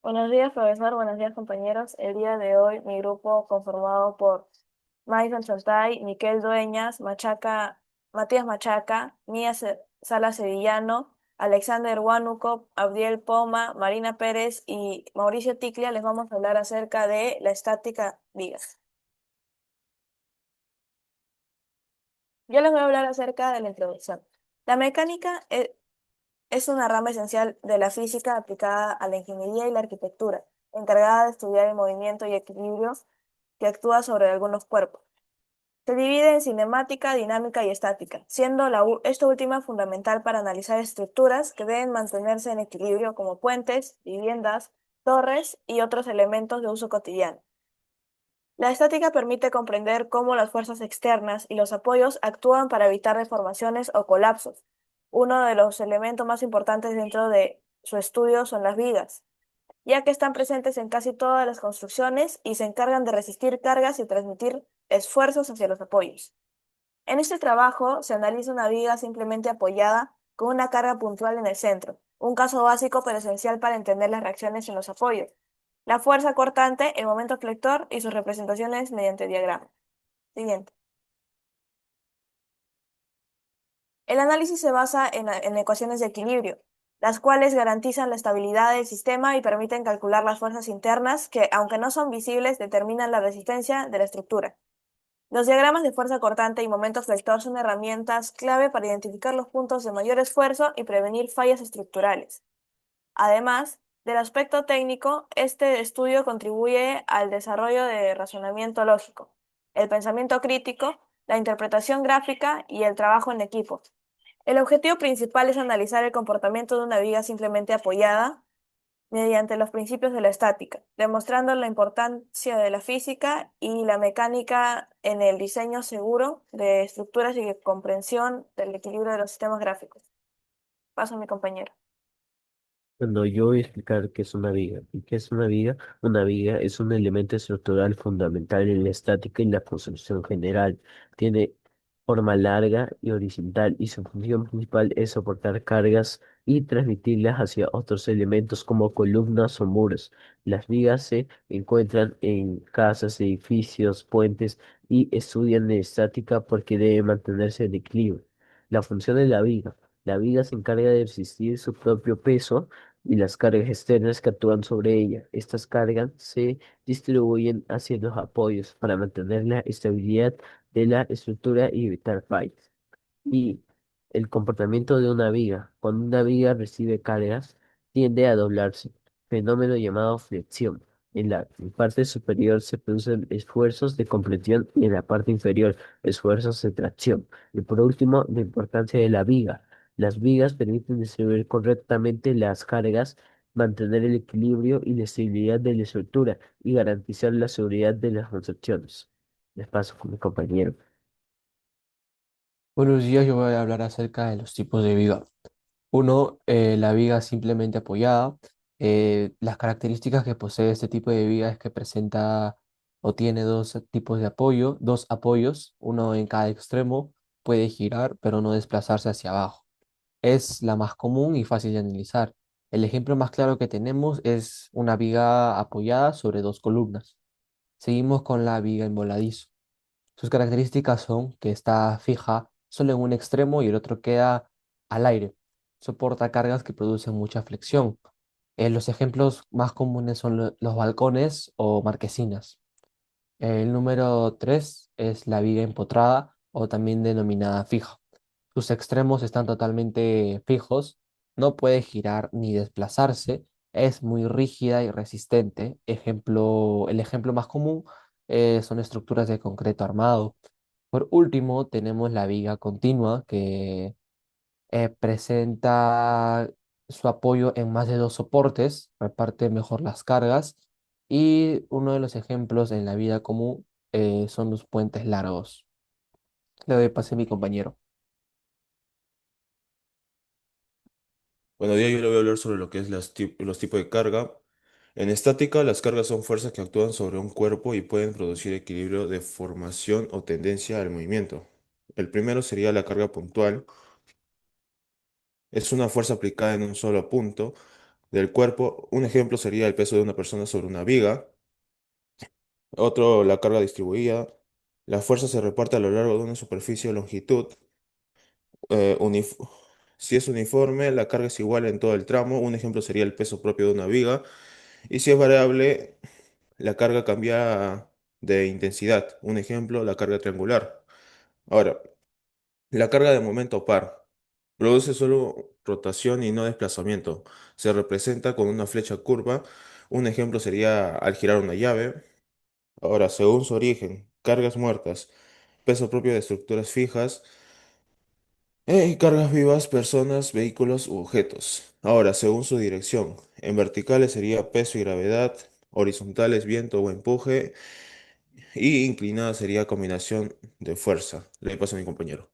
Buenos días, profesor. Buenos días, compañeros. El día de hoy, mi grupo, conformado por Maison Chontay, Miquel Dueñas, Matías Machaca, Sala Sevillano, Alexander Huánuco, Abdiel Poma, Marina Pérez y Mauricio Ticlia, les vamos a hablar acerca de la estática vigas. Yo les voy a hablar acerca de la introducción. La mecánica es una rama esencial de la física aplicada a la ingeniería y la arquitectura, encargada de estudiar el movimiento y equilibrio que actúa sobre algunos cuerpos. Se divide en cinemática, dinámica y estática, siendo esta última fundamental para analizar estructuras que deben mantenerse en equilibrio como puentes, viviendas, torres y otros elementos de uso cotidiano. La estática permite comprender cómo las fuerzas externas y los apoyos actúan para evitar deformaciones o colapsos. Uno de los elementos más importantes dentro de su estudio son las vigas, ya que están presentes en casi todas las construcciones y se encargan de resistir cargas y transmitir esfuerzos hacia los apoyos. En este trabajo se analiza una viga simplemente apoyada con una carga puntual en el centro, un caso básico pero esencial para entender las reacciones en los apoyos, la fuerza cortante, el momento flector y sus representaciones mediante diagrama. Siguiente. El análisis se basa en ecuaciones de equilibrio, las cuales garantizan la estabilidad del sistema y permiten calcular las fuerzas internas que, aunque no son visibles, determinan la resistencia de la estructura. Los diagramas de fuerza cortante y momento flector son herramientas clave para identificar los puntos de mayor esfuerzo y prevenir fallas estructurales. Además del aspecto técnico, este estudio contribuye al desarrollo de razonamiento lógico, el pensamiento crítico, la interpretación gráfica y el trabajo en equipo. El objetivo principal es analizar el comportamiento de una viga simplemente apoyada mediante los principios de la estática, demostrando la importancia de la física y la mecánica en el diseño seguro de estructuras y comprensión del equilibrio de los sistemas gráficos. Paso a mi compañero. Bueno, yo voy a explicar qué es una viga. ¿Y qué es una viga? Una viga es un elemento estructural fundamental en la estática y la construcción general. Tiene forma larga y horizontal y su función principal es soportar cargas y transmitirlas hacia otros elementos como columnas o muros. Las vigas se encuentran en casas, edificios, puentes y estudian de estática porque deben mantenerse en equilibrio. La función de la viga. La viga se encarga de resistir su propio peso y las cargas externas que actúan sobre ella. Estas cargas se distribuyen hacia los apoyos para mantener la estabilidad de la estructura y evitar fallas. Y el comportamiento de una viga. Cuando una viga recibe cargas, tiende a doblarse, fenómeno llamado flexión. En la parte superior se producen esfuerzos de compresión y en la parte inferior esfuerzos de tracción. Y por último, la importancia de la viga. Las vigas permiten distribuir correctamente las cargas, mantener el equilibrio y la estabilidad de la estructura y garantizar la seguridad de las construcciones. Les paso con mi compañero. Buenos días, yo voy a hablar acerca de los tipos de viga. Uno, la viga simplemente apoyada. Las características que posee este tipo de viga es que presenta o tiene dos tipos de apoyo, dos apoyos, uno en cada extremo, puede girar pero no desplazarse hacia abajo. Es la más común y fácil de analizar. El ejemplo más claro que tenemos es una viga apoyada sobre dos columnas. Seguimos con la viga en voladizo. Sus características son que está fija solo en un extremo y el otro queda al aire. Soporta cargas que producen mucha flexión. Los ejemplos más comunes son los balcones o marquesinas. El número 3 es la viga empotrada o también denominada fija. Sus extremos están totalmente fijos, no puede girar ni desplazarse, es muy rígida y resistente. El ejemplo más común son estructuras de concreto armado. Por último, tenemos la viga continua que presenta su apoyo en más de dos soportes, reparte mejor las cargas y uno de los ejemplos en la vida común son los puentes largos. Le doy pase a mi compañero. Bueno, día yo le voy a hablar sobre lo que es los tipos de carga. En estática, las cargas son fuerzas que actúan sobre un cuerpo y pueden producir equilibrio de formación o tendencia al movimiento. El primero sería la carga puntual. Es una fuerza aplicada en un solo punto del cuerpo. Un ejemplo sería el peso de una persona sobre una viga. Otro, la carga distribuida. La fuerza se reparte a lo largo de una superficie o longitud. Eh, unif- si es uniforme, la carga es igual en todo el tramo. Un ejemplo sería el peso propio de una viga. Y si es variable, la carga cambia de intensidad. Un ejemplo, la carga triangular. Ahora, la carga de momento par produce solo rotación y no desplazamiento. Se representa con una flecha curva. Un ejemplo sería al girar una llave. Ahora, según su origen, cargas muertas, peso propio de estructuras fijas, cargas vivas, personas, vehículos u objetos. Ahora, según su dirección, en verticales sería peso y gravedad, horizontales viento o empuje, y inclinada sería combinación de fuerza. Le paso a mi compañero.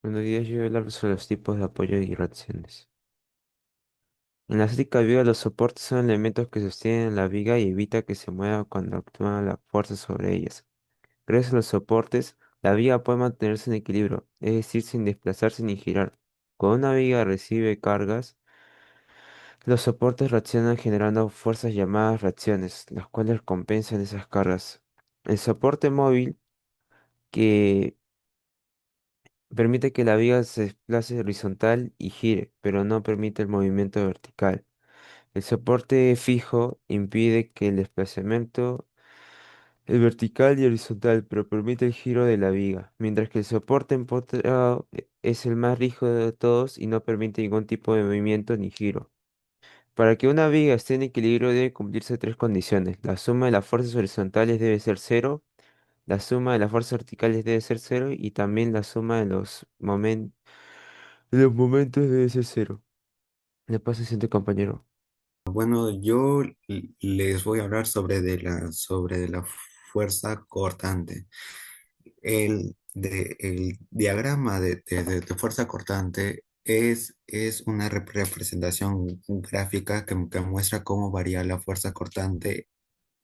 Buenos días, yo voy a hablar sobre los tipos de apoyo y reacciones. En la estática viga, los soportes son elementos que sostienen la viga y evita que se mueva cuando actúa la fuerza sobre ellas. Gracias a los soportes, la viga puede mantenerse en equilibrio, es decir, sin desplazarse ni girar. Cuando una viga recibe cargas, los soportes reaccionan generando fuerzas llamadas reacciones, las cuales compensan esas cargas. El soporte móvil, que permite que la viga se desplace horizontal y gire, pero no permite el movimiento vertical. El soporte fijo impide que el desplazamiento es vertical y horizontal, pero permite el giro de la viga, mientras que el soporte empotrado es el más rígido de todos y no permite ningún tipo de movimiento ni giro. Para que una viga esté en equilibrio debe cumplirse tres condiciones. La suma de las fuerzas horizontales debe ser cero, la suma de las fuerzas verticales debe ser cero y también la suma de los momentos debe ser cero. Le paso al siguiente compañero. Bueno, yo les voy a hablar sobre de la fuerza cortante. El diagrama de fuerza cortante es una representación gráfica que muestra cómo varía la fuerza cortante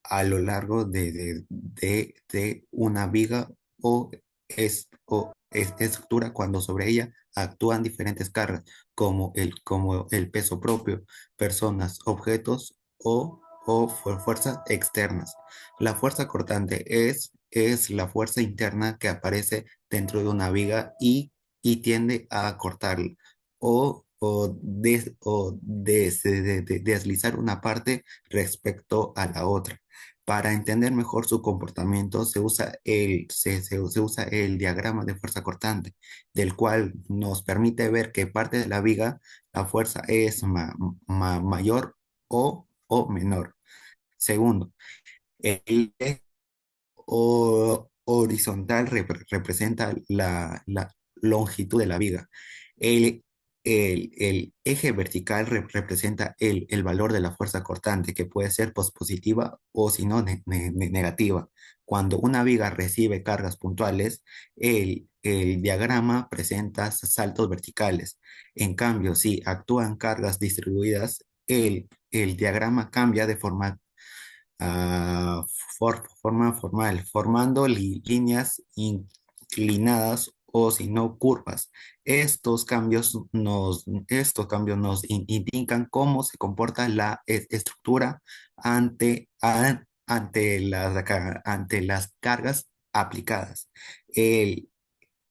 a lo largo de una viga o estructura cuando sobre ella actúan diferentes cargas, como el peso propio, personas, objetos o fuerzas externas. La fuerza cortante es la fuerza interna que aparece dentro de una viga y tiende a cortarla o deslizar una parte respecto a la otra. Para entender mejor su comportamiento, se usa el diagrama de fuerza cortante, del cual nos permite ver que parte de la viga, la fuerza es mayor o menor. Segundo, el eje horizontal representa la longitud de la viga. El, el eje vertical representa el valor de la fuerza cortante, que puede ser positiva o si no negativa. Cuando una viga recibe cargas puntuales, el diagrama presenta saltos verticales. En cambio, si actúan cargas distribuidas, el diagrama cambia de ah, forma formal, formando líneas inclinadas o si no curvas. Estos cambios nos indican cómo se comporta la estructura ante las cargas aplicadas. El,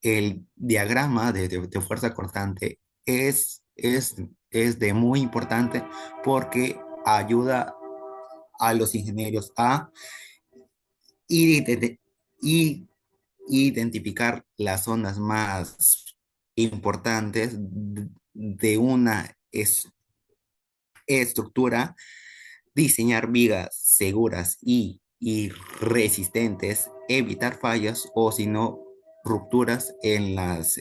el diagrama de fuerza cortante es de muy importante porque ayuda a los ingenieros a ident- i- identificar las zonas más importantes de una estructura, diseñar vigas seguras y resistentes, evitar fallas o si no rupturas en las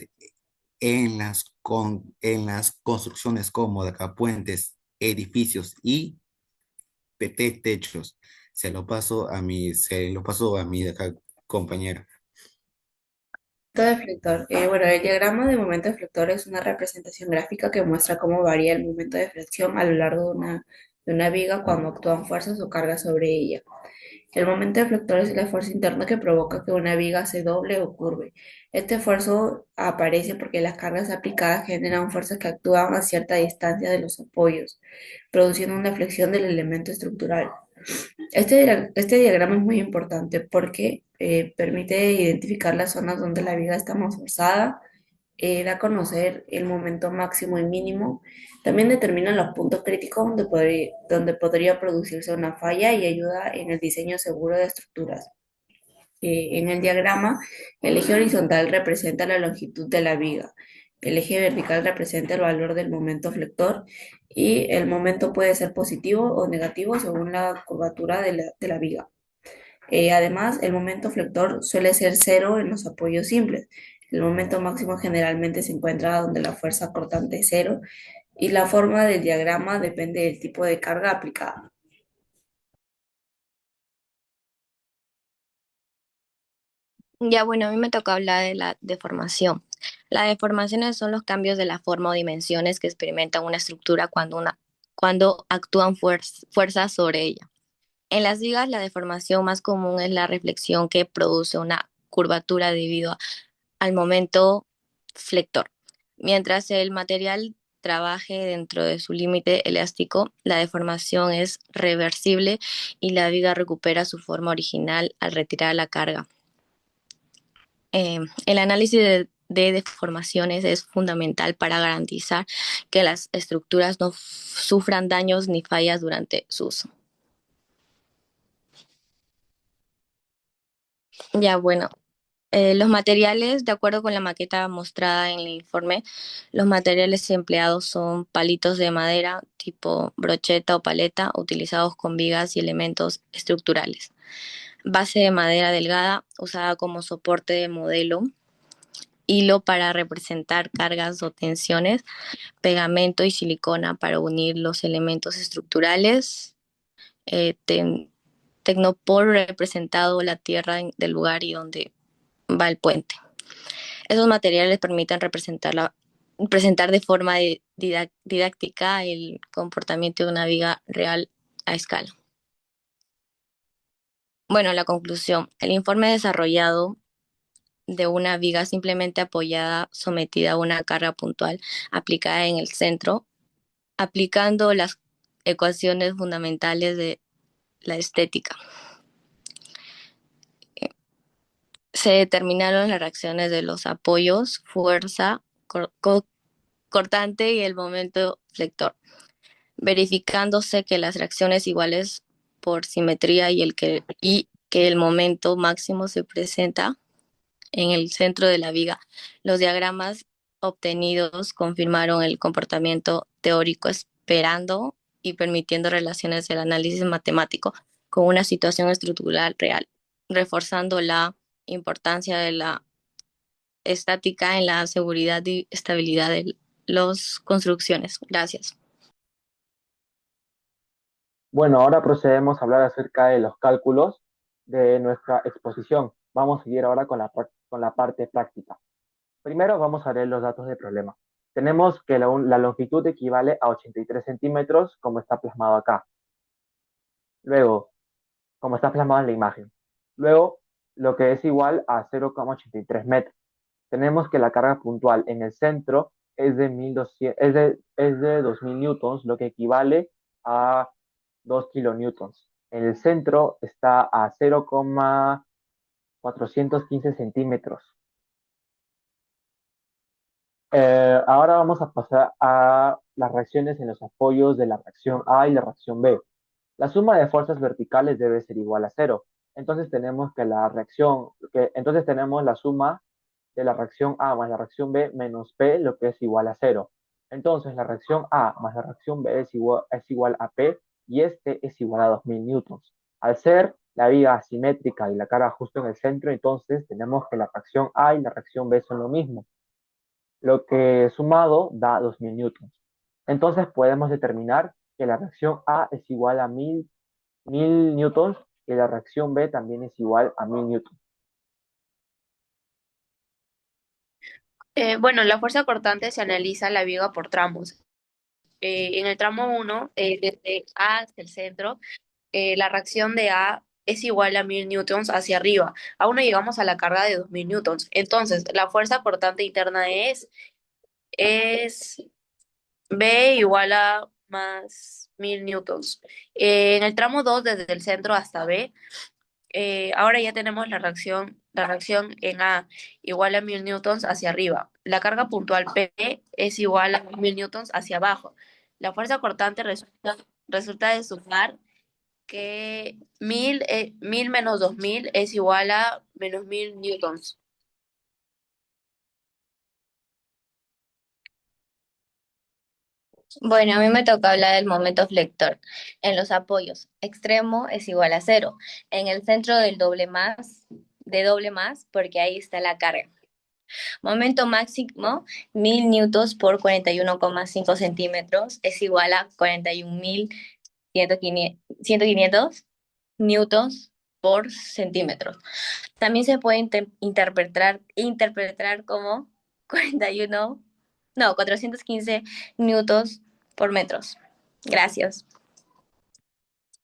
construcciones como acá, puentes, edificios y techos. Se lo paso a mi de acá, compañero. Momento deflector. Bueno, el diagrama de momento deflector es una representación gráfica que muestra cómo varía el momento de flexión a lo largo de una viga cuando actúan fuerzas o cargas sobre ella. El momento deflector es el esfuerzo interno que provoca que una viga se doble o curve. Este esfuerzo aparece porque las cargas aplicadas generan fuerzas que actúan a cierta distancia de los apoyos, produciendo una flexión del elemento estructural. Este diagrama es muy importante porque permite identificar las zonas donde la viga está más forzada, da a conocer el momento máximo y mínimo, también determina los puntos críticos donde podría producirse una falla y ayuda en el diseño seguro de estructuras. En el diagrama, el eje horizontal representa la longitud de la viga, el eje vertical representa el valor del momento flector y el momento puede ser positivo o negativo según la curvatura de la viga. Además, el momento flector suele ser cero en los apoyos simples. El momento máximo generalmente se encuentra donde la fuerza cortante es cero y la forma del diagrama depende del tipo de carga aplicada. Ya bueno, a mí me toca hablar de la deformación. Las deformaciones son los cambios de la forma o dimensiones que experimenta una estructura cuando actúan fuerzas sobre ella. En las vigas, la deformación más común es la reflexión que produce una curvatura debido al momento flector. Mientras el material trabaje dentro de su límite elástico, la deformación es reversible y la viga recupera su forma original al retirar la carga. El análisis de deformaciones es fundamental para garantizar que las estructuras no sufran daños ni fallas durante su uso. Ya bueno, los materiales, de acuerdo con la maqueta mostrada en el informe, los materiales empleados son palitos de madera tipo brocheta o paleta utilizados con vigas y elementos estructurales. Base de madera delgada usada como soporte de modelo, hilo para representar cargas o tensiones, pegamento y silicona para unir los elementos estructurales, eh, ten- tecnopor representado la tierra del lugar y donde va el puente. Esos materiales permiten presentar de forma didáctica el comportamiento de una viga real a escala. Bueno, la conclusión. El informe desarrollado de una viga simplemente apoyada sometida a una carga puntual aplicada en el centro, aplicando las ecuaciones fundamentales de la estética. Se determinaron las reacciones de los apoyos, fuerza cortante y el momento flector, verificándose que las reacciones iguales por simetría y que el momento máximo se presenta en el centro de la viga. Los diagramas obtenidos confirmaron el comportamiento teórico esperando y permitiendo relaciones del análisis matemático con una situación estructural real, reforzando la importancia de la estática en la seguridad y estabilidad de las construcciones. Gracias. Bueno, ahora procedemos a hablar acerca de los cálculos de nuestra exposición. Vamos a seguir ahora con con la parte práctica. Primero vamos a leer los datos del problema. Tenemos que la longitud equivale a 83 centímetros, como está plasmado acá. Luego, como está plasmado en la imagen. Luego, lo que es igual a 0,83 metros. Tenemos que la carga puntual en el centro es de 1200, es de 2000 newtons, lo que equivale a 2 kilonewtons. En el centro está a 0,415 centímetros. Ahora vamos a pasar a las reacciones en los apoyos de la reacción A y la reacción B. La suma de fuerzas verticales debe ser igual a cero. Entonces tenemos entonces tenemos la suma de la reacción A más la reacción B menos P, lo que es igual a cero. Entonces la reacción A más la reacción B es igual a P y este es igual a 2000 newtons. Al ser la viga asimétrica y la carga justo en el centro, entonces tenemos que la reacción A y la reacción B son lo mismo, lo que sumado da 2000 newtons. Entonces podemos determinar que la reacción A es igual a 1000 newtons y la reacción B también es igual a 1000 newtons. Bueno, la fuerza cortante se analiza la viga por tramos. En el tramo 1, desde A hasta el centro, la reacción de A es igual a 1000 newtons hacia arriba. Aún no llegamos a la carga de 2000 newtons. Entonces, la fuerza cortante interna es B igual a más 1000 newtons. En el tramo 2 desde el centro hasta B, ahora ya tenemos la reacción en A igual a 1000 newtons hacia arriba. La carga puntual P es igual a 1000 newtons hacia abajo. La fuerza cortante resulta de sumar que 1000 menos 2000 es igual a menos 1000 newtons. Bueno, a mí me toca hablar del momento flector. En los apoyos, extremo es igual a cero. En el centro de doble más, porque ahí está la carga. Momento máximo, 1000 newtons por 41,5 centímetros es igual a 41.500 newtons por centímetro. También se puede interpretar como 415 newtons por metros. Gracias.